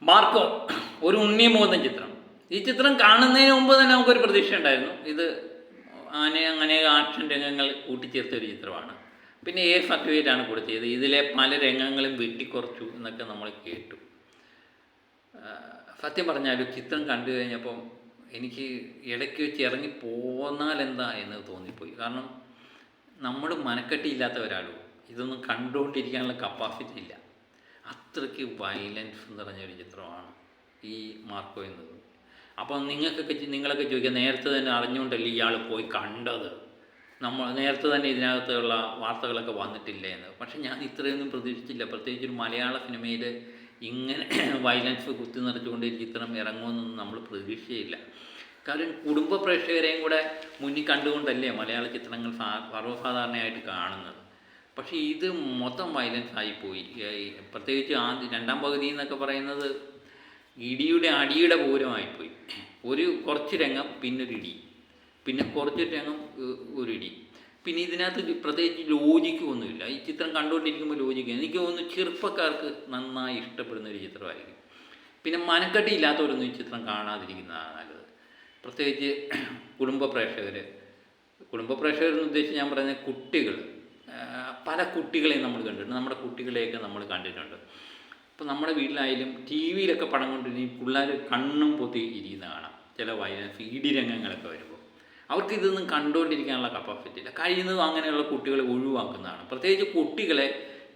Marco ഒരു ഉണ്ണിമുകുന്ദൻ ചിത്രം. ഈ ചിത്രം കാണുന്നതിന് മുമ്പ് തന്നെ നമുക്കൊരു പ്രതീക്ഷ ഉണ്ടായിരുന്നു. ഇത് അങ്ങനെ ആക്ഷൻ രംഗങ്ങൾ കൂട്ടിച്ചേർത്ത ഒരു ചിത്രമാണ്. പിന്നെ സർട്ടിഫിക്കറ്റ് ആണ് കൊടുത്തത്. ഇതിലെ പല രംഗങ്ങളും വെട്ടിക്കുറച്ചു എന്നൊക്കെ നമ്മൾ കേട്ടു. സത്യം പറഞ്ഞാൽ ചിത്രം കണ്ടു കഴിഞ്ഞപ്പം എനിക്ക് ഇടയ്ക്ക് വെച്ച് ഇറങ്ങി പോന്നാലെന്താ എന്ന് തോന്നിപ്പോയി. കാരണം നമ്മൾ മനക്കെട്ടിയില്ലാത്ത ഒരാളും ഇതൊന്നും കണ്ടുകൊണ്ടിരിക്കാനുള്ള കപ്പാസിറ്റി ഇല്ല. അത്രയ്ക്ക് വയലൻസ് നിറഞ്ഞൊരു ചിത്രമാണ് ഈ മാർക്കോ എന്നത്. അപ്പം നിങ്ങളൊക്കെ ചോദിക്കുക, നേരത്തെ തന്നെ അറിഞ്ഞുകൊണ്ടല്ലേ ഇയാൾ പോയി കണ്ടത്, നേരത്തെ തന്നെ ഇതിനകത്തുള്ള വാർത്തകളൊക്കെ വന്നിട്ടില്ലേ എന്ന്. പക്ഷെ ഞാൻ ഇത്രയൊന്നും പ്രതീക്ഷിച്ചില്ല. പ്രത്യേകിച്ച് ഒരു മലയാള സിനിമയിൽ ഇങ്ങനെ വയലൻസ് കുത്തി നിറച്ചുകൊണ്ട് ഒരു ചിത്രം ഇറങ്ങുമെന്നൊന്നും നമ്മൾ പ്രതീക്ഷയില്ല. കാരണം കുടുംബ പ്രേക്ഷകരെയും കൂടെ മുന്നിൽ കണ്ടുകൊണ്ടല്ലേ മലയാള ചിത്രങ്ങൾ സർവ്വസാധാരണയായിട്ട് കാണുന്നത്. പക്ഷേ ഇത് മൊത്തം വയലൻസ് ആയിപ്പോയി. പ്രത്യേകിച്ച് രണ്ടാം പകുതി എന്നൊക്കെ പറയുന്നത് അടിയുടെ പൂരമായിപ്പോയി. കുറച്ച് രംഗം പിന്നൊരിടി, പിന്നെ കുറച്ച് രംഗം ഒരു ഇടി. പിന്നെ ഇതിനകത്ത് പ്രത്യേകിച്ച് ലോജിക്കൊന്നുമില്ല. ഈ ചിത്രം കണ്ടുകൊണ്ടിരിക്കുമ്പോൾ ലോജിക്ക് എനിക്ക് തോന്നുന്നു ചെറുപ്പക്കാർക്ക് നന്നായി ഇഷ്ടപ്പെടുന്ന ഒരു ചിത്രമായിരിക്കും. പിന്നെ മനക്കെട്ടി ഇല്ലാത്തവരൊന്നും ഈ ചിത്രം കാണാതിരിക്കുന്നതാണ് നല്ലത്. പ്രത്യേകിച്ച് കുടുംബ പ്രേക്ഷകരെന്ന് ഉദ്ദേശിച്ച് ഞാൻ പറയുന്നത് കുട്ടികൾ. പല കുട്ടികളെയും നമ്മൾ കണ്ടിട്ടുണ്ട്, നമ്മുടെ കുട്ടികളെയൊക്കെ നമ്മൾ കണ്ടിട്ടുണ്ട്. ഇപ്പോൾ നമ്മുടെ വീട്ടിലായാലും ടി വിയിലൊക്കെ പടം കൊണ്ടിരിക്കും, പിള്ളേർ കണ്ണും പൊത്തി ഇരിക്കുന്ന കാണാം. ചില വയലൻസ് ഇടി രംഗങ്ങളൊക്കെ വരുമ്പോൾ അവർക്ക് ഇതൊന്നും കണ്ടുകൊണ്ടിരിക്കാനുള്ള കപ്പാസിറ്റി ഇല്ല. കഴിയുന്നതും അങ്ങനെയുള്ള കുട്ടികളെ ഒഴിവാക്കുന്നതാണ്. പ്രത്യേകിച്ച് കുട്ടികളെ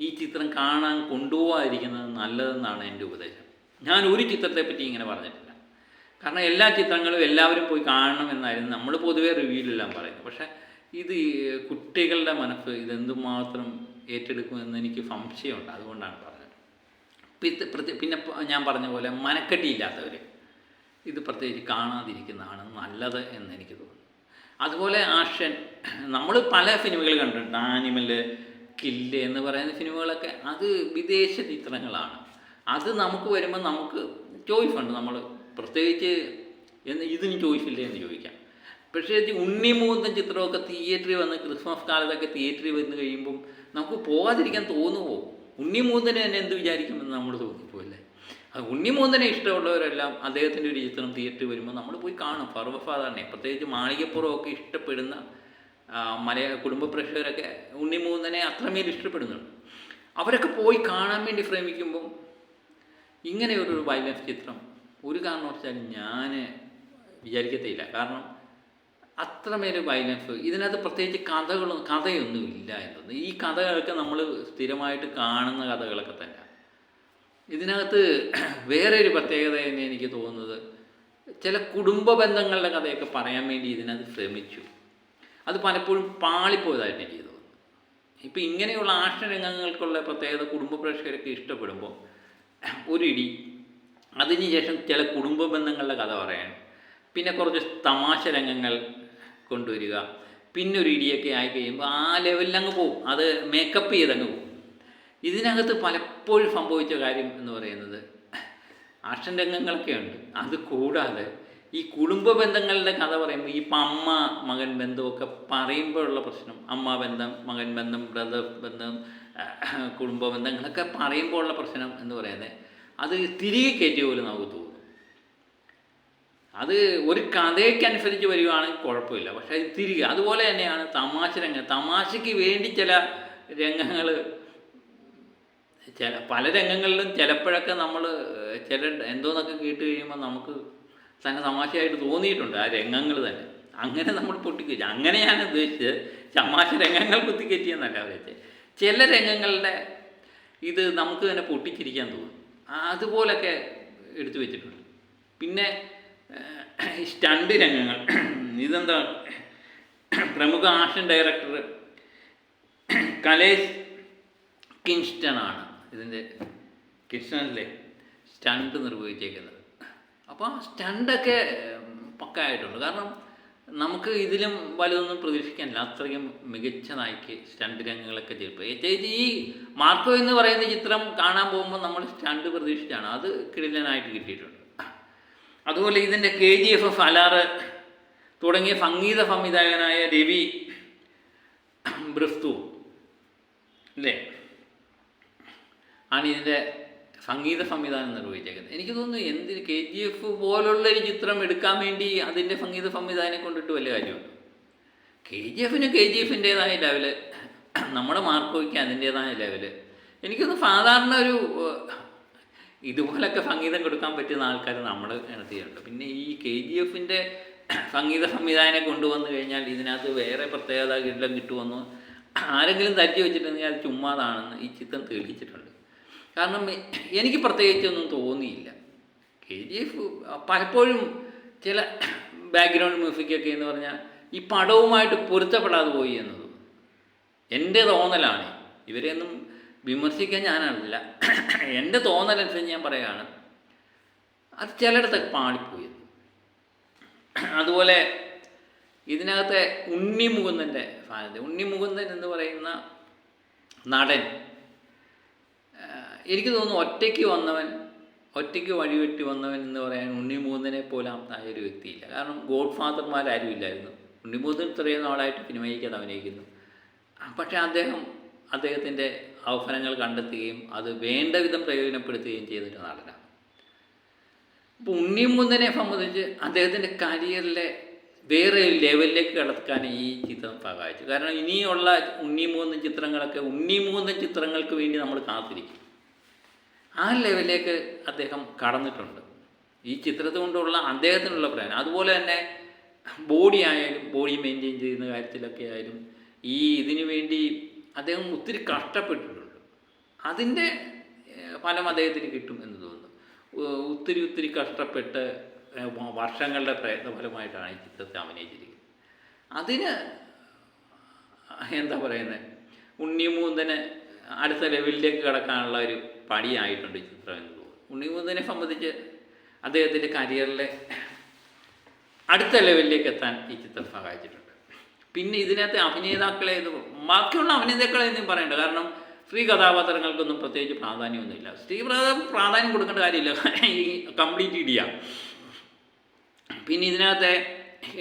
ഈ ചിത്രം കാണാൻ കൊണ്ടുപോകാതിരിക്കുന്നത് നല്ലതെന്നാണ് എൻ്റെ ഉപദേശം. ഞാൻ ഒരു ചിത്രത്തെപ്പറ്റി ഇങ്ങനെ പറഞ്ഞിട്ടില്ല. കാരണം എല്ലാ ചിത്രങ്ങളും എല്ലാവരും പോയി കാണണം എന്നായിരുന്നു നമ്മൾ പൊതുവേ റിവ്യൂലെല്ലാം പറയുന്നത്. പക്ഷേ ഇത് കുട്ടികളുടെ മനസ്സ് ഇതെന്തുമാത്രം ഏറ്റെടുക്കുമെന്ന് എനിക്ക് സംശയമുണ്ട്. അതുകൊണ്ടാണ് പറഞ്ഞത്. പിന്നെ ഞാൻ പറഞ്ഞ പോലെ മനക്കെട്ടിയില്ലാത്തവർ ഇത് പ്രത്യേകിച്ച് കാണാതിരിക്കുന്നതാണ് നല്ലത് എന്ന് എനിക്ക് തോന്നുന്നു. അതുപോലെ ആക്ഷൻ നമ്മൾ പല സിനിമകൾ കണ്ടിട്ടുണ്ട്. ആനിമൽ, കില്ല് എന്ന് പറയുന്ന സിനിമകളൊക്കെ അത് വിദേശ ചിത്രങ്ങളാണ്. അത് നമുക്ക് വരുമ്പോൾ നമുക്ക് ചോയ്സ് ഉണ്ട്. നമ്മൾ പ്രത്യേകിച്ച് ഇതിന് ചോയ്സ് ഇല്ലേ എന്ന് ചോദിക്കാം. പക്ഷേ ഉണ്ണിമുകുന്ദൻ ചിത്രമൊക്കെ തിയേറ്ററിൽ വന്ന് ക്രിസ്മസ് കാലത്തൊക്കെ തിയേറ്ററിൽ വന്ന് കഴിയുമ്പം നമുക്ക് പോകാതിരിക്കാൻ തോന്നുമോ? ഉണ്ണിമുകുന്ദനെ തന്നെ എന്ത് വിചാരിക്കുമെന്ന് നമ്മൾ തോന്നിപ്പോല്ലേ. അത് ഉണ്ണിമുകുന്ദനെ ഇഷ്ടമുള്ളവരെല്ലാം അദ്ദേഹത്തിൻ്റെ ഒരു ചിത്രം തിയേറ്ററിൽ വരുമ്പോൾ നമ്മൾ പോയി കാണും. സർവ്വസാധാരണ പ്രത്യേകിച്ച് മാളികപ്പുറമൊക്കെ ഇഷ്ടപ്പെടുന്ന കുടുംബ പ്രേക്ഷകരൊക്കെ ഉണ്ണിമുകുന്ദനെ അത്രമേൽ ഇഷ്ടപ്പെടുന്നുണ്ട്. അവരൊക്കെ പോയി കാണാൻ വേണ്ടി ശ്രമിക്കുമ്പം ഇങ്ങനെയൊരു വയലൻസ് ചിത്രം ഒരു കാരണവശാലും ഞാൻ വിചാരിക്കത്തില്ല. കാരണം അത്രമേൽ വയലൻസ് ഇതിനകത്ത് പ്രത്യേകിച്ച് കഥയൊന്നും ഇല്ല എന്നത്. ഈ കഥകളൊക്കെ നമ്മൾ സ്ഥിരമായിട്ട് കാണുന്ന കഥകളൊക്കെ തന്നെ. ഇതിനകത്ത് വേറെ ഒരു പ്രത്യേകത തന്നെ എനിക്ക് തോന്നുന്നത്, ചില കുടുംബ ബന്ധങ്ങളുടെ കഥയൊക്കെ പറയാൻ വേണ്ടി ഇതിനകത്ത് ശ്രമിച്ചു. അത് പലപ്പോഴും പാളിപ്പോയതായിട്ട് എനിക്ക് തോന്നുന്നു. ഇപ്പം ഇങ്ങനെയുള്ള ആക്ഷൻ രംഗങ്ങൾക്കുള്ള പ്രത്യേകത കുടുംബ പ്രേക്ഷകരൊക്കെ ഇഷ്ടപ്പെടുമ്പോൾ ഒരിടി, അതിനുശേഷം ചില കുടുംബ ബന്ധങ്ങളുടെ കഥ പറയാൻ, പിന്നെ കുറച്ച് തമാശ രംഗങ്ങൾ കൊണ്ടുവരിക, പിന്നെ ഒരു ഇടിയൊക്കെ ആയി കഴിയുമ്പോൾ ആ ലെവലിലങ്ങ് പോകും. അത് മേക്കപ്പ് ചെയ്തങ്ങ് പോകും. ഇതിനകത്ത് പലപ്പോഴും സംഭവിച്ച കാര്യം എന്ന് പറയുന്നത് ആക്ഷൻ രംഗങ്ങളൊക്കെ ഉണ്ട്. അത് കൂടാതെ ഈ കുടുംബ ബന്ധങ്ങളുടെ കഥ പറയുമ്പോൾ ഇപ്പം അമ്മ മകൻ ബന്ധമൊക്കെ പറയുമ്പോഴുള്ള പ്രശ്നം, അമ്മ ബന്ധം, മകൻ ബന്ധം, ബ്രദർ ബന്ധം, കുടുംബ ബന്ധങ്ങളൊക്കെ പറയുമ്പോഴുള്ള പ്രശ്നം എന്ന് പറയുന്നത് അത് തിരികെ കയറ്റിയ പോലെ നമുക്ക് തോന്നും. അത് ഒരു കഥയ്ക്കനുസരിച്ച് വരികയാണെങ്കിൽ കുഴപ്പമില്ല. പക്ഷേ അത് തിരികെ അതുപോലെ തന്നെയാണ് തമാശയ്ക്ക് വേണ്ടി ചില രംഗങ്ങൾ, പല രംഗങ്ങളിലും ചിലപ്പോഴൊക്കെ നമ്മൾ എന്തോന്നൊക്കെ കേട്ട് കഴിയുമ്പോൾ നമുക്ക് തന്നെ തമാശയായിട്ട് തോന്നിയിട്ടുണ്ട് ആ രംഗങ്ങൾ തന്നെ. അങ്ങനെ നമ്മൾ പൊട്ടിക്കയറ്റി, അങ്ങനെ ഞാൻ ഉദ്ദേശിച്ചത് തമാശ രംഗങ്ങൾ കുത്തിക്കയറ്റിയെന്നല്ല ഉദ്ദേശിച്ചത്. ചില രംഗങ്ങളുടെ ഇത് നമുക്ക് തന്നെ പൊട്ടിച്ചിരിക്കാൻ തോന്നും. അതുപോലൊക്കെ എടുത്തു വെച്ചിട്ടുണ്ട്. പിന്നെ സ്റ്റണ്ട് രംഗങ്ങൾ, ഇതെന്താ, പ്രമുഖ ആക്ഷൻ ഡയറക്ടർ കലേഷ് കിൻസ്റ്റനാണ് കിൻസ്റ്റണിലെ സ്റ്റണ്ട് നിർവഹിച്ചേക്കുന്നത്. അപ്പോൾ ആ സ്റ്റണ്ടൊക്കെ പക്കായിട്ടുണ്ട്. കാരണം നമുക്ക് ഇതിലും വലുതൊന്നും പ്രതീക്ഷിക്കാനില്ല. അത്രയും മികച്ചതായിക്ക് സ്റ്റണ്ട് രംഗങ്ങളൊക്കെ ചെയ്തു. ഈ മാർക്കോ എന്ന് പറയുന്ന ചിത്രം കാണാൻ പോകുമ്പോൾ നമ്മൾ സ്റ്റണ്ട് പ്രതീക്ഷിച്ചാണ്, അത് കിടിലനായിട്ട് കിട്ടിയിട്ടുണ്ട്. അതുപോലെ ഇതിൻ്റെ KGF, സലാറ് തുടങ്ങിയ സംഗീത സംവിധായകനായ രവി ബ്രിസ്തു അല്ലേ ആണ് ഇതിൻ്റെ സംഗീത സംവിധാനം നിർവഹിച്ചേക്കുന്നത്. എനിക്ക് തോന്നുന്നു എന്തിന് KGF പോലുള്ളൊരു ചിത്രം എടുക്കാൻ വേണ്ടി അതിൻ്റെ സംഗീത സംവിധാനം കൊണ്ടിട്ട് വലിയ കാര്യമുണ്ട്. KGFന് KGFിൻ്റേതായ ലെവല്, നമ്മുടെ മാർക്കോയ്ക്ക് അതിൻ്റേതായ ലെവല്. എനിക്കൊന്ന് സാധാരണ ഒരു ഇതുപോലൊക്കെ സംഗീതം കൊടുക്കാൻ പറ്റുന്ന ആൾക്കാർ നമ്മൾ ഇനത്തിലുണ്ട്. പിന്നെ ഈ KGFിൻ്റെ സംഗീത സംവിധാനം കൊണ്ടുവന്നു കഴിഞ്ഞാൽ ഇതിനകത്ത് വേറെ പ്രത്യേകത എല്ലാം കിട്ടുമെന്ന് ആരെങ്കിലും ധരിച്ചു വെച്ചിട്ടുണ്ടെങ്കിൽ അത് ചുമ്മാതാണെന്ന് ഈ ചിത്രം തെളിയിച്ചിട്ടുണ്ട്. കാരണം എനിക്ക് പ്രത്യേകിച്ചൊന്നും തോന്നിയില്ല. KGF പലപ്പോഴും ചില ബാക്ക്ഗ്രൗണ്ട് മ്യൂസിക്കൊക്കെ എന്ന് പറഞ്ഞാൽ ഈ പടവുമായിട്ട് പൊരുത്തപ്പെടാതെ പോയി എന്ന് തോന്നുന്നു. എൻ്റെ തോന്നലാണ്. ഇവരെയൊന്നും വിമർശിക്കാൻ ഞാനല്ല, എൻ്റെ തോന്നലനുസരിച്ച് ഞാൻ പറയുകയാണ്. അത് ചിലയിടത്തൊക്കെ പാളിപ്പോയി. അതുപോലെ ഇതിനകത്തെ ഉണ്ണി മുകുന്ദൻ്റെ സാന്നിധ്യം, ഉണ്ണി മുകുന്ദൻ എന്ന് പറയുന്ന നടൻ, എനിക്ക് തോന്നുന്നു ഒറ്റയ്ക്ക് വഴിവെട്ടി വന്നവൻ എന്ന് പറയാൻ ഉണ്ണി മുകുന്ദനെ പോലായ ഒരു വ്യക്തിയില്ല. കാരണം ഗോഡ് ഫാദർമാരാരും ഇല്ലായിരുന്നു. ഉണ്ണി മുകുന്ദൻ ഇത്രയും നാളായിട്ട് സിനിമയ്ക്കത് അഭിനയിക്കുന്നു. പക്ഷേ അദ്ദേഹത്തിൻ്റെ അവസരങ്ങൾ കണ്ടെത്തുകയും അത് വേണ്ട വിധം പ്രയോജനപ്പെടുത്തുകയും ചെയ്തിട്ട് നടനാണ്. അപ്പോൾ ഉണ്ണി മുകുന്ദനെ സംബന്ധിച്ച് അദ്ദേഹത്തിൻ്റെ കരിയറിലെ വേറെ ലെവലിലേക്ക് കടക്കാൻ ഈ ചിത്രം സഹായിച്ചു. കാരണം ഇനിയുള്ള ഉണ്ണി മുകുന്ദൻ ചിത്രങ്ങൾക്ക് വേണ്ടി നമ്മൾ കാത്തിരിക്കും. ആ ലെവലിലേക്ക് അദ്ദേഹം കടന്നിട്ടുണ്ട് ഈ ചിത്രത്തെ കൊണ്ടുള്ള അദ്ദേഹത്തിനുള്ള പ്രയാണം. അതുപോലെ തന്നെ ബോഡി മെയിൻറ്റെയിൻ ചെയ്യുന്ന കാര്യത്തിലൊക്കെ ആയാലും ഇതിനു വേണ്ടി അദ്ദേഹം ഒത്തിരി കഷ്ടപ്പെട്ടിട്ടുണ്ട്. അതിൻ്റെ ഫലം അദ്ദേഹത്തിന് കിട്ടും എന്ന് തോന്നുന്നു. ഒത്തിരി കഷ്ടപ്പെട്ട് വർഷങ്ങളുടെ പ്രയത്നഫലമായിട്ടാണ് ഈ ചിത്രത്തെ അഭിനയിച്ചിരിക്കുന്നത്. അതിന് എന്താ പറയുന്നത്, ഉണ്ണി മുകുന്ദന് അടുത്ത ലെവലിലേക്ക് കടക്കാനുള്ള ഒരു പടിയായിട്ടുണ്ട് ഈ ചിത്രം എന്ന് തോന്നുന്നു. ഉണ്ണി മുകുന്ദനെ സംബന്ധിച്ച് അദ്ദേഹത്തിൻ്റെ കരിയറിലെ അടുത്ത ലെവലിലേക്ക് എത്താൻ ഈ ചിത്രം സഹായിച്ചിട്ടുണ്ട്. പിന്നെ ഇതിനകത്തെ ബാക്കിയുള്ള അഭിനേതാക്കളെ എന്നും പറയണ്ട. കാരണം സ്ത്രീ കഥാപാത്രങ്ങൾക്കൊന്നും പ്രത്യേകിച്ച് പ്രാധാന്യമൊന്നുമില്ല. പ്രാധാന്യം കൊടുക്കേണ്ട കാര്യമില്ല, ഈ കംപ്ലീറ്റ് ഇടിയ. പിന്നെ ഇതിനകത്തെ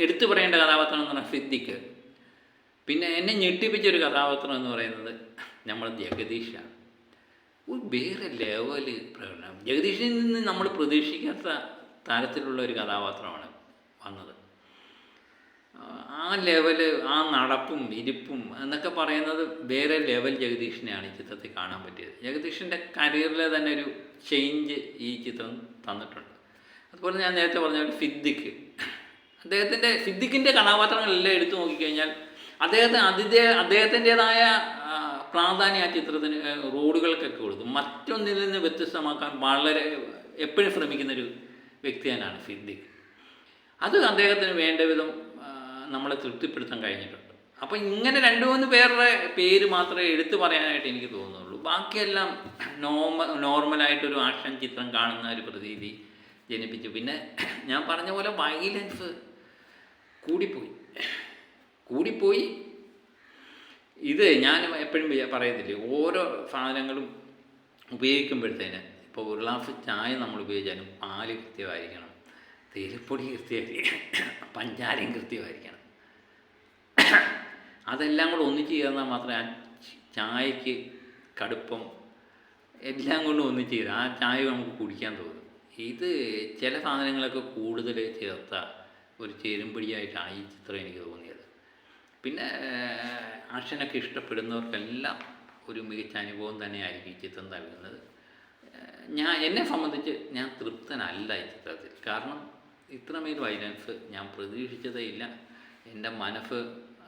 എടുത്തു പറയേണ്ട കഥാപാത്രം എന്ന് പറഞ്ഞാൽ സിദ്ദിഖ്. പിന്നെ എന്നെ ഞെട്ടിപ്പിച്ചൊരു കഥാപാത്രം എന്ന് പറയുന്നത് നമ്മുടെ ജഗദീഷാണ്. ഒരു വേറെ ലെവല് പ്രകടനം. ജഗദീഷിൽ നിന്ന് നമ്മൾ പ്രതീക്ഷിക്കാത്ത തരത്തിലുള്ള ഒരു കഥാപാത്രമാണ് വന്നത്. ആ ലെവല്, ആ നടപ്പും ഇരിപ്പും എന്നൊക്കെ പറയുന്നത് വേറെ ലെവൽ ജഗദീഷിനെയാണ് ഈ ചിത്രത്തിൽ കാണാൻ പറ്റിയത്. ജഗദീഷിൻ്റെ കരിയറിലെ തന്നെ ഒരു ചേഞ്ച് ഈ ചിത്രം തന്നിട്ടുണ്ട്. അതുപോലെ ഞാൻ നേരത്തെ പറഞ്ഞ പോലെ സിദ്ദിഖിൻ്റെ കഥാപാത്രങ്ങളെല്ലാം എടുത്തു നോക്കിക്കഴിഞ്ഞാൽ അദ്ദേഹത്തിൻ്റെതായ പ്രാധാന്യം ആ ചിത്രത്തിന് റോഡുകൾക്കൊക്കെ കൊടുത്തു. മറ്റൊന്നിൽ നിന്ന് വ്യത്യസ്തമാക്കാൻ വളരെ എപ്പോഴും ശ്രമിക്കുന്നൊരു വ്യക്തി തന്നെയാണ് സിദ്ദിഖ്. അത് അദ്ദേഹത്തിന് വേണ്ട വിധം നമ്മളെ തൃപ്തിപ്പെടുത്താൻ കഴിഞ്ഞിട്ടുണ്ട്. അപ്പോൾ ഇങ്ങനെ 2-3 പേരുടെ പേര് മാത്രമേ എടുത്തു പറയാനായിട്ട് എനിക്ക് തോന്നുന്നുള്ളൂ. ബാക്കിയെല്ലാം നോർമലായിട്ടൊരു ആക്ഷൻ ചിത്രം കാണുന്ന ഒരു പ്രതീതി ജനിപ്പിച്ചു. പിന്നെ ഞാൻ പറഞ്ഞ പോലെ വയലൻസ് കൂടിപ്പോയി. ഇത് ഞാൻ എപ്പോഴും പറയത്തില്ലേ, ഓരോ സാധനങ്ങളും ഉപയോഗിക്കുമ്പോഴത്തേന്, ഇപ്പോൾ ഒരു ഗ്ലാസ് ചായ നമ്മൾ ഉപയോഗിച്ചാലും പാല് കൃത്യമായിരിക്കണം, തേയിലപ്പൊടി കൃത്യമായിരിക്കണം, പഞ്ചാരയും കൃത്യമായിരിക്കണം. അതെല്ലാം കൂടെ ഒന്നിച്ച് ചേർന്നാൽ മാത്രമേ ആ ചായക്ക് കടുപ്പം എല്ലാം കൊണ്ടും ഒന്നിച്ച് ചേരും, ആ ചായ നമുക്ക് കുടിക്കാൻ തോന്നും. ഇത് ചില സാധനങ്ങളൊക്കെ കൂടുതൽ ചേർത്ത ഒരു ചേരുംപടിയായിട്ടാണ് ഈ ചിത്രം എനിക്ക് തോന്നിയത്. പിന്നെ ആക്ഷനൊക്കെ ഇഷ്ടപ്പെടുന്നവർക്കെല്ലാം ഒരു മികച്ച അനുഭവം തന്നെയായിരിക്കും ഈ ചിത്രം നൽകുന്നത്. എന്നെ സംബന്ധിച്ച് ഞാൻ തൃപ്തനല്ല ഈ ചിത്രത്തിൽ. കാരണം ഇത്രമേൽ വയലൻസ് ഞാൻ പ്രതീക്ഷിച്ചതേ ഇല്ല. എൻ്റെ മനസ്സ്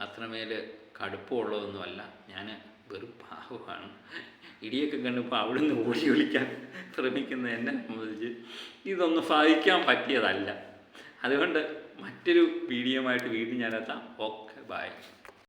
അത്രമേൽ കടുപ്പമുള്ളതൊന്നുമല്ല. ഞാൻ വെറും പാവമാണ്. ഇടിയൊക്കെ കണ്ടപ്പോൾ അവിടുന്ന് ഓടി ഒളിക്കാൻ ശ്രമിക്കുന്ന എന്നെ സംബന്ധിച്ച് ഇതൊന്നും സഹിക്കാൻ പറ്റിയതല്ല. അതുകൊണ്ട് മറ്റൊരു വീഡിയോ ആയിട്ട് വീണ്ടും ഞാനെത്താം. Okay, by.